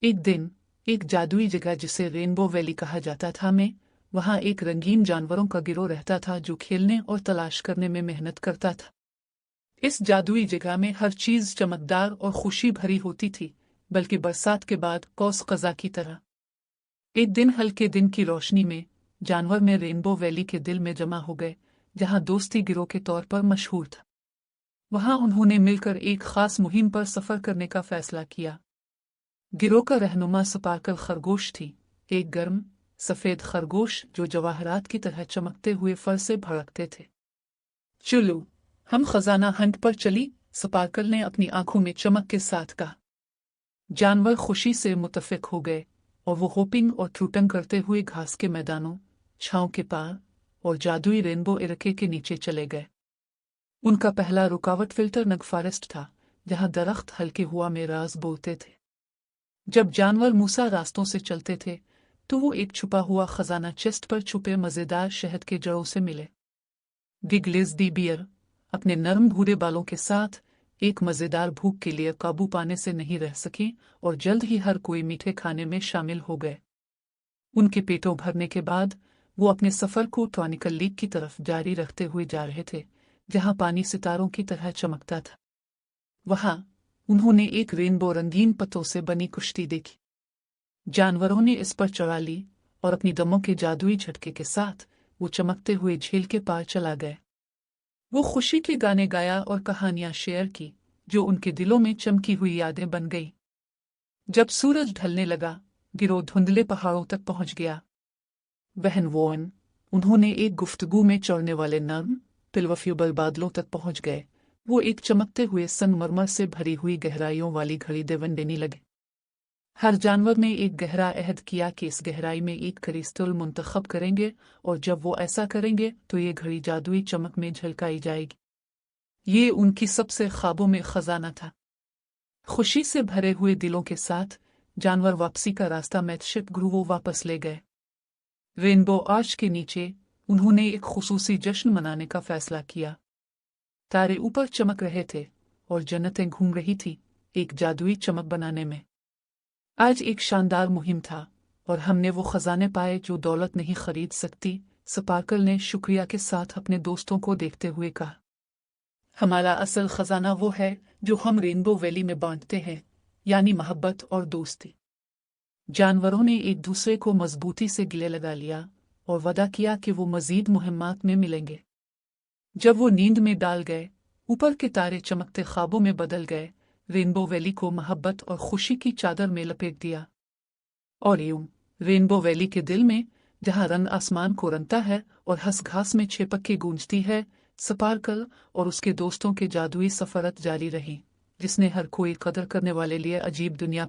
एक दिन एक जादुई जगह जिसे रेनबो वैली कहा जाता था में वहां एक रंगीन जानवरों का गिरोह रहता था जो खेलने और तलाश करने में मेहनत करता था। इस जादुई जगह में हर चीज चमकदार और खुशी भरी होती थी, बल्कि बरसात के बाद कौस कज़ा की तरह। एक दिन हल्के दिन की रोशनी में जानवर में रेनबो वैली के दिल में जमा हो गए, जहां दोस्ती गिरोह के तौर पर मशहूर था। वहां उन्होंने मिलकर एक खास मुहिम पर सफर करने का फैसला किया। गिरोह का रहनुमा स्पार्कल खरगोश थी, एक गर्म सफेद खरगोश जो जवाहरात की तरह चमकते हुए फर से भड़कते थे। चलो हम खजाना हंट पर चली, स्पार्कल ने अपनी आंखों में चमक के साथ कहा। जानवर खुशी से मुतफिक हो गए और वो होपिंग और ट्रूटंग करते हुए घास के मैदानों, छांव के पार और जादुई रेनबो इलाके के नीचे चले गए। उनका पहला रुकावट फिल्टर नग फॉरेस्ट था, जहां दरख्त हल्के हुआ में राज बोलते थे। जब जानवर मूसा रास्तों से चलते थे तो वो एक छुपा हुआ खजाना चेस्ट पर छुपे मजेदार शहद के जड़ों से मिले। गिगलेस दी बियर अपने नरम भूरे बालों के साथ एक मजेदार भूख के लिए काबू पाने से नहीं रह सकी और जल्द ही हर कोई मीठे खाने में शामिल हो गए। उनके पेटों भरने के बाद वो अपने सफर को ट्रॉनिकल लीक की तरफ जारी रखते हुए जा रहे थे, जहां पानी सितारों की तरह चमकता था। वहां उन्होंने एक रेनबो रंगीन पत्तों से बनी कुश्ती देखी। जानवरों ने इस पर चढ़ा ली और अपनी दमों के जादुई झटके के साथ वो चमकते हुए झील के पार चला गए। वो खुशी के गाने गाया और कहानियां शेयर की, जो उनके दिलों में चमकी हुई यादें बन गई। जब सूरज ढलने लगा, गिरोह धुंधले पहाड़ों तक पहुंच गया। बहन वोन उन्होंने एक गुफ्तगू में चढ़ने वाले नर्म पिलवफ्यूबल बादलों तक पहुंच गए। वो एक चमकते हुए संगमरमर से भरी हुई गहराइयों वाली घड़ी देवन देने लगे। हर जानवर ने एक गहरा अहद किया कि इस गहराई में एक क्रिस्टल मुंतखब करेंगे और जब वो ऐसा करेंगे तो ये घड़ी जादुई चमक में झलकाई जाएगी। ये उनकी सबसे ख्वाबों में खजाना था। खुशी से भरे हुए दिलों के साथ जानवर वापसी का रास्ता मैथशिप ग्रूवो वापस ले गए। रेनबो आर्च के नीचे उन्होंने एक खुसूसी जश्न मनाने का फैसला किया। तारे ऊपर चमक रहे थे और जन्नतें घूम रही थी, एक जादुई चमक बनाने में। आज एक शानदार मुहिम था और हमने वो खजाने पाए जो दौलत नहीं खरीद सकती, स्पार्कल ने शुक्रिया के साथ अपने दोस्तों को देखते हुए कहा। हमारा असल खजाना वो है जो हम रेनबो वैली में बांटते हैं, यानी मोहब्बत और दोस्ती। जानवरों ने एक दूसरे को मजबूती से गले लगा लिया और वादा किया कि वो मजीद मुहिम्मात में मिलेंगे। जब वो नींद में डाल गए, ऊपर के तारे चमकते ख्वाबों में बदल गए। रेनबो वैली को मोहब्बत और खुशी की चादर में लपेट दिया। और यूं रेनबो वैली के दिल में, जहां रंग आसमान को रंगता है और हंस घास में छेपक गूंजती है, स्पार्कल और उसके दोस्तों के जादुई सफरत जारी रही, जिसने हर कोई कदर करने वाले लिए अजीब दुनिया